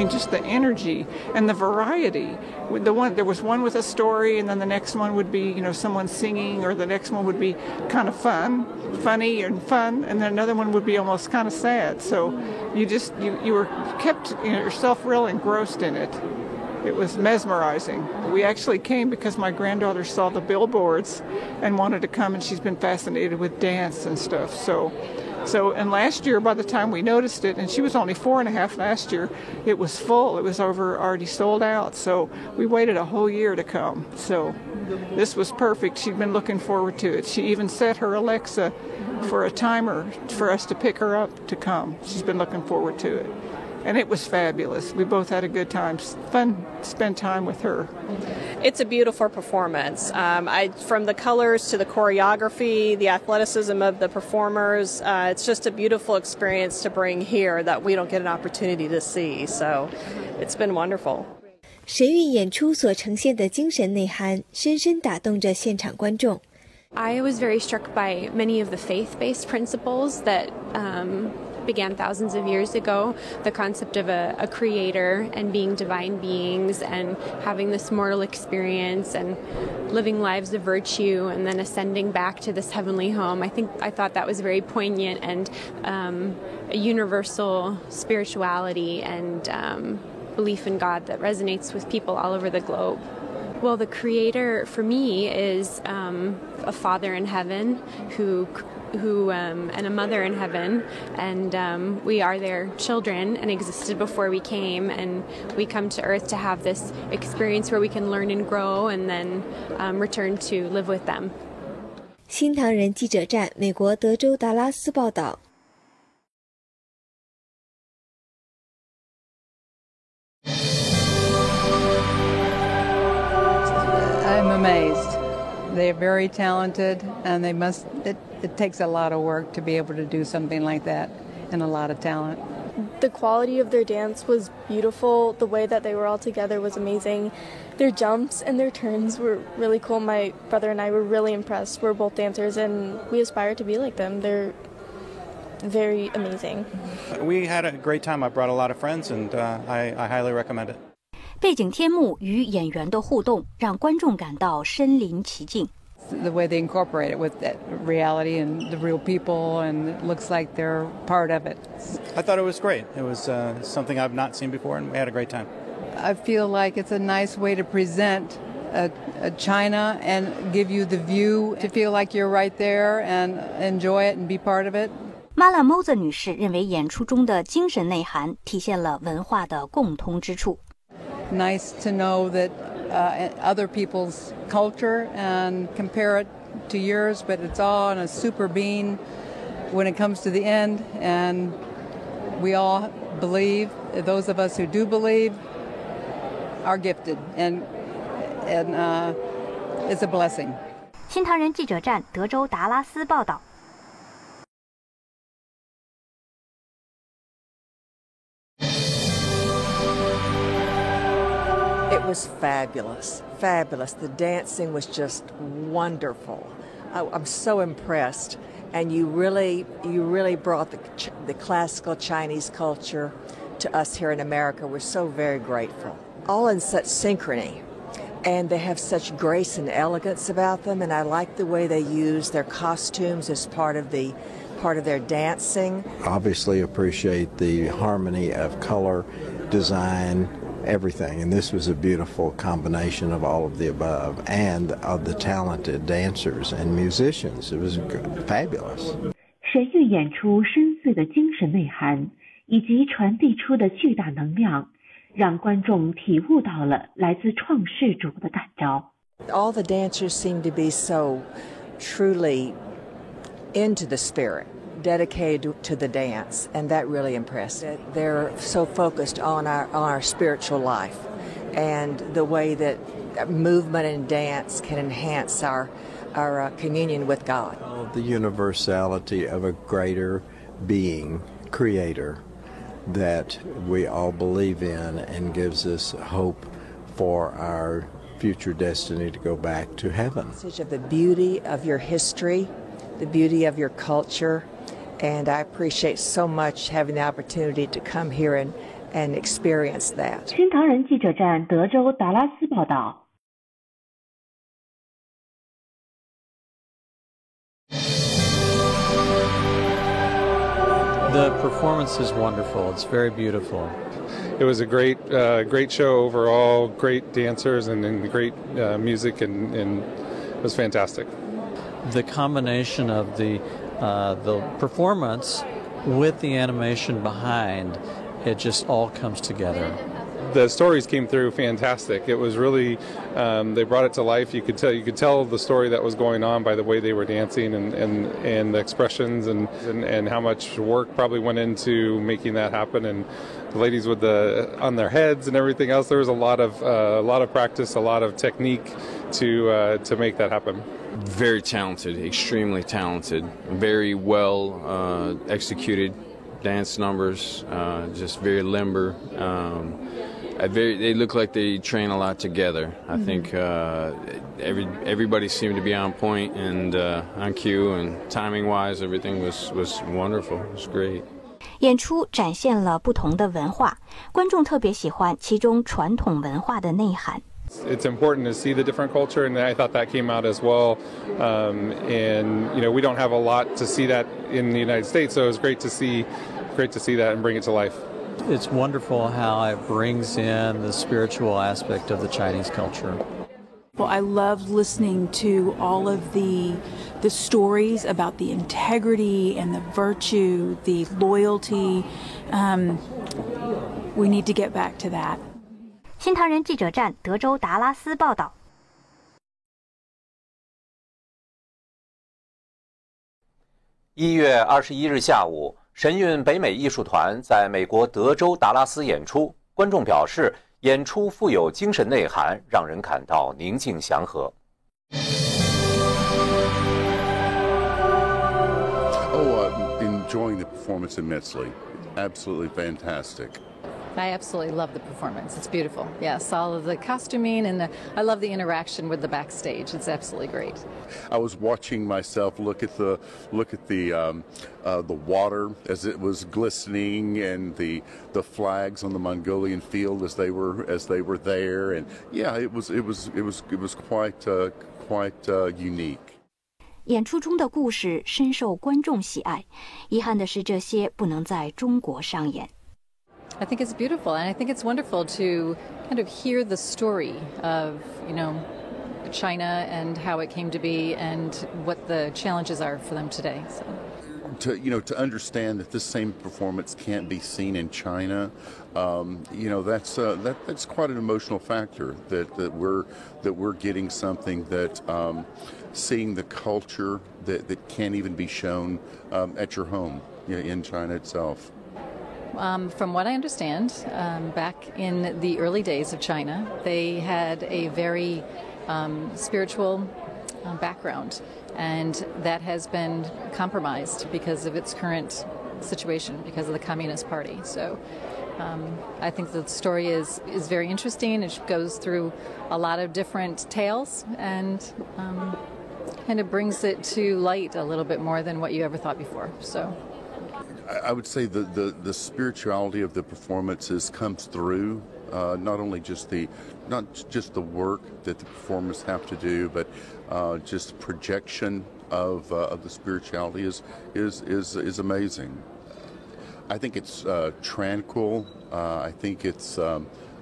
mean, just the energy and the variety. There was one with a story, and then the next one would be, someone singing, or the next one would be kind of funny and fun, and then another one would be almost kind of sad. So you were kept yourself real engrossed in it. It was mesmerizing. We actually came because my granddaughter saw the billboards and wanted to come, and she's been fascinated with dance and stuff. So and last year, by the time we noticed it, and she was only 4.5 last year, it was full. It was already sold out. So we waited a whole year to come. So this was perfect. She'd been looking forward to it. She even set her Alexa for a timer for us to pick her up to come. She's been looking forward to it. And it was fabulous. We both had a good time. Fun to spend time with her. It's a beautiful performance. From the colors to the choreography, the athleticism of the performers, it's just a beautiful experience to bring here that we don't get an opportunity to see. So it's been wonderful. 神韵演出所呈现的精神内涵，深深打动着现场观众。I was very struck by many of the faith-based principles that began thousands of years ago, the concept of a creator and being divine beings and having this mortal experience and living lives of virtue and then ascending back to this heavenly home. I thought that was very poignant and a universal spirituality and belief in God that resonates with people all over the globe. Well, the creator for me is a father in heaven who and a mother in heaven, and we are their children and existed before we came, and we come to earth to have this experience where we can learn and grow and then return to live with them. 新唐人记者站，美国德州达拉斯报道。I'm amazed. They're very talented, and it takes a lot of work to be able to do something like that, and a lot of talent. The quality of their dance was beautiful. The way that they were all together was amazing. Their jumps and their turns were really cool. My brother and I were really impressed. We're both dancers, and we aspire to be like them. They're very amazing. We had a great time. I brought a lot of friends, and I highly recommend it. 背景天幕与演员的互动让观众感到身临其境。The way they incorporate it with that reality and the real people, and it looks like they're part of it. I thought it was great. It was something I've not seen before, and we had a great time. I feel like it's a nice way to present China and give you the view to feel like you're right there and enjoy it and be part of it. Mala Moser 女士认为演出中的精神内涵体现了文化的共通之处。Nice to know that other people's culture and compare it to yours, but it's all on a super beam when it comes to the end, and we all believe, those of us who do believe are gifted, and it's a blessing. 新唐人记者站，德州达拉斯报道。It was fabulous. The dancing was just wonderful. I'm so impressed. And you really brought the classical Chinese culture to us here in America. We're so very grateful. All in such synchrony. And they have such grace and elegance about them. And I like the way they use their costumes as part of their dancing. Obviously appreciate the harmony of color, design, everything, and this was a beautiful combination of all of the above and of the talented dancers and musicians. It was fabulous. 神韵演出深邃的精神内涵以及传递出的巨大能量，让观众体悟到了来自创世主的感召。All the dancers seem to be so truly into the spirit, dedicated to the dance, and that really impressed me. They're so focused on our spiritual life and the way that movement and dance can enhance our communion with God. The universality of a greater being, creator, that we all believe in and gives us hope for our future destiny to go back to heaven. Of the beauty of your history, the beauty of your culture, and I appreciate so much having the opportunity to come here and experience that. 新唐人记者站德州达拉斯报道。The performance is wonderful. It's very beautiful. It was a great show overall. Great dancers and great music, and it was fantastic. The combination of the performance with the animation behind, it just all comes together. The stories came through fantastic. It was really they brought it to life. You could tell the story that was going on by the way they were dancing and the expressions and how much work probably went into making that happen. And the ladies with on their heads and everything else. There was a lot of practice, a lot of technique to make that happen. Very talented, extremely talented, very well executed dance numbers, just very limber. They look like they train a lot together. I think everybody seemed to be on point and on cue, and timing-wise, everything was wonderful. It was great. 演出展现了不同的文化，观众特别喜欢其中传统文化的内涵。It's important to see the different culture, and I thought that came out as well. And we don't have a lot to see that in the United States, so it was great to see that and bring it to life. It's wonderful how it brings in the spiritual aspect of the Chinese culture. Well, I loved listening to all of the stories about the integrity and the virtue, the loyalty. We need to get back to that. 新唐人记者站德州达拉斯报道。1月21日下午，神韵北美艺术团在美国德州达拉斯演出，观众表示演出富有精神内涵，让人感到宁静祥和。Enjoying the performance immensely. Absolutely fantastic. I absolutely love the performance. It's beautiful. Yes, all of the costuming and I love the interaction with the backstage. It's absolutely great. I was watching myself look at the water as it was glistening, and the flags on the Mongolian field as they were there, and yeah, it was quite unique. 演出中的故事深受观众喜爱，遗憾的是这些不能在中国上演。I think it's beautiful, and I think it's wonderful to kind of hear the story of, China and how it came to be and what the challenges are for them today. So. To understand that this same performance can't be seen in China, that's quite an emotional factor. That we're getting something that seeing the culture that can't even be shown at your home in China itself. From what I understand, back in the early days of China, they had a very spiritual background, and that has been compromised because of its current situation, because of the Communist Party. So I think the story is very interesting. It goes through a lot of different tales and kind of brings it to light a little bit more than what you ever thought before. So. I would say the spirituality of the performances comes through, not just the work that the performers have to do, but just projection of the spirituality is amazing. I think it's tranquil. I think it's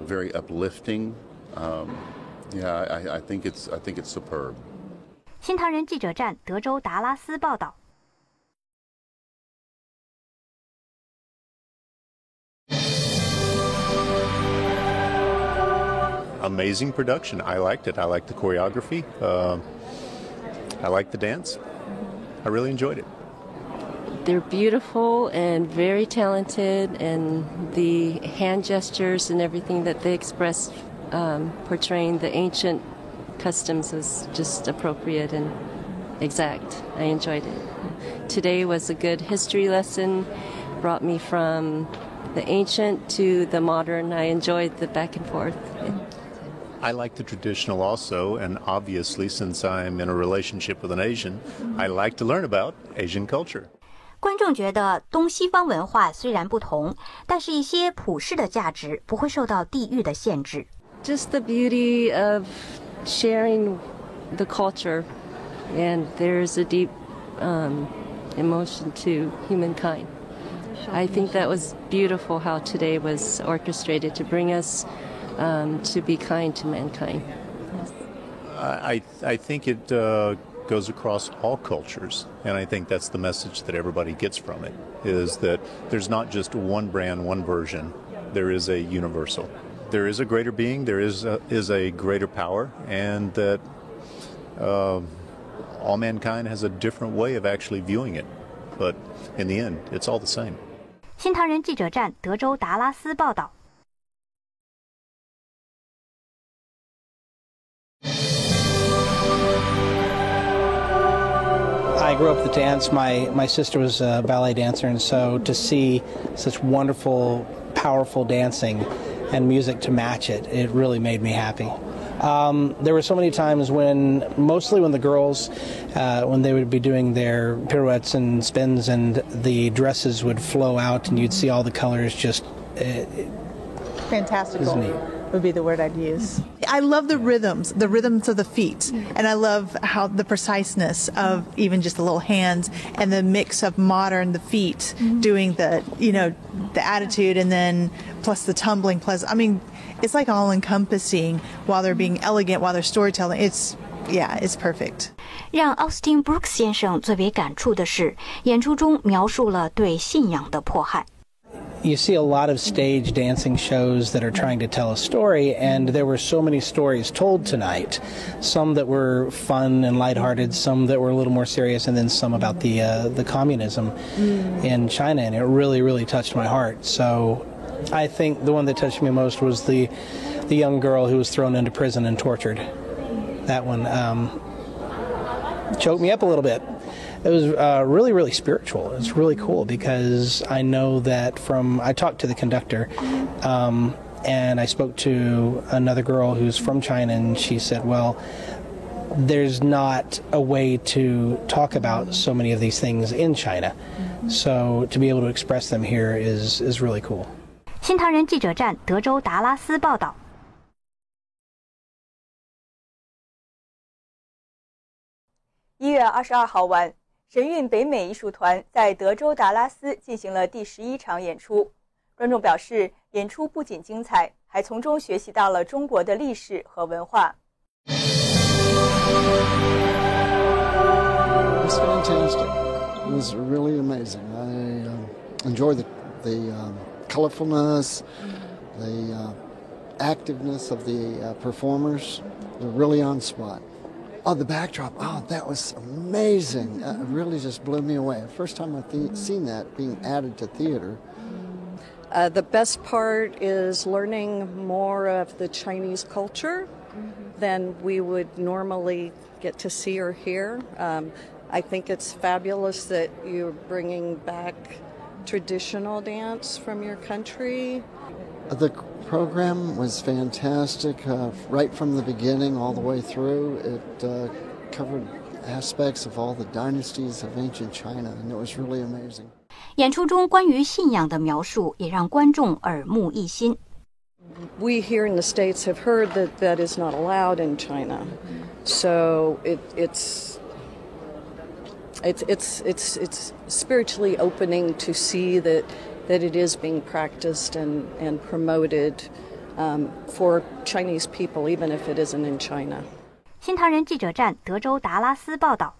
very uplifting. I think it's superb. 新唐人记者站德州达拉斯报道。Amazing production. I liked it. I liked the choreography. I liked the dance. I really enjoyed it. They're beautiful and very talented, and the hand gestures and everything that they express, portraying the ancient customs, was just appropriate and exact. I enjoyed it. Today was a good history lesson, brought me from the ancient to the modern. I enjoyed the back and forth. I like the traditional also, and obviously since I'm in a relationship with an Asian, I like to learn about Asian culture. 观众觉得东西方文化虽然不同，但是一些普世的价值不会受到地域的限制。Just the beauty of sharing the culture, and there's a deep emotion to humankind. I think that was beautiful how today was orchestrated to bring us to be kind to mankind. I think it goes across all cultures, and I think that's the message that everybody gets from it, is that there's not just one brand, one version. There is a universal. There is a greater being, there is a greater power, and that all mankind has a different way of actually viewing it. But in the end, it's all the same. 新唐人记者站德州达拉斯报道。I grew up with dance. My sister was a ballet dancer, and so to see such wonderful, powerful dancing and music to match it, it really made me happy. There were so many times mostly when the girls, when they would be doing their pirouettes and spins, and the dresses would flow out, and you'd see all the colors just. Fantastical would be the word I'd use. I love the rhythms of the feet, and I love how the preciseness of even just the little hands and the mix of the feet doing the attitude, and then plus the tumbling, I mean, it's like all encompassing while they're being elegant, while they're storytelling. It's perfect. 让 Austin Brooks 先生最为感触的是，演出中描述了对信仰的迫害。You see a lot of stage dancing shows that are trying to tell a story, and there were so many stories told tonight. Some that were fun and lighthearted, some that were a little more serious, and then some about the communism in China, and it really, really touched my heart. So I think the one that touched me most was the young girl who was thrown into prison and tortured. That one choked me up a little bit. It was really, really spiritual. It's really cool because I know that I talked to the conductor, and I spoke to another girl who's from China, and she said, well, there's not a way to talk about so many of these things in China. So to be able to express them here is really cool. 新唐人记者站德州达拉斯报道。1月22号晚，神韵北美艺术团在德州达拉斯进行了第11场演出。观众表示，演出不仅精彩，还从中学习到了中国的历史和文化。It was fantastic. It was really amazing. I enjoyed the colorfulness, the activeness of the performers. They're really on spot. Oh, the backdrop. Oh, that was amazing. It really just blew me away. First time I've seen that being added to theater. The best part is learning more of the Chinese culture than we would normally get to see or hear. I think it's fabulous that you're bringing back traditional dance from your country. The program was fantastic, right from the beginning all the way through. It covered aspects of all the dynasties of ancient China, and it was really amazing. 演出中关于信仰的描述也让观众耳目一新。We here in the States have heard that that is not allowed in China, so it's spiritually opening to see that it is being practiced and promoted for Chinese people, even if it isn't in China. 新唐人记者站德州达拉斯报道。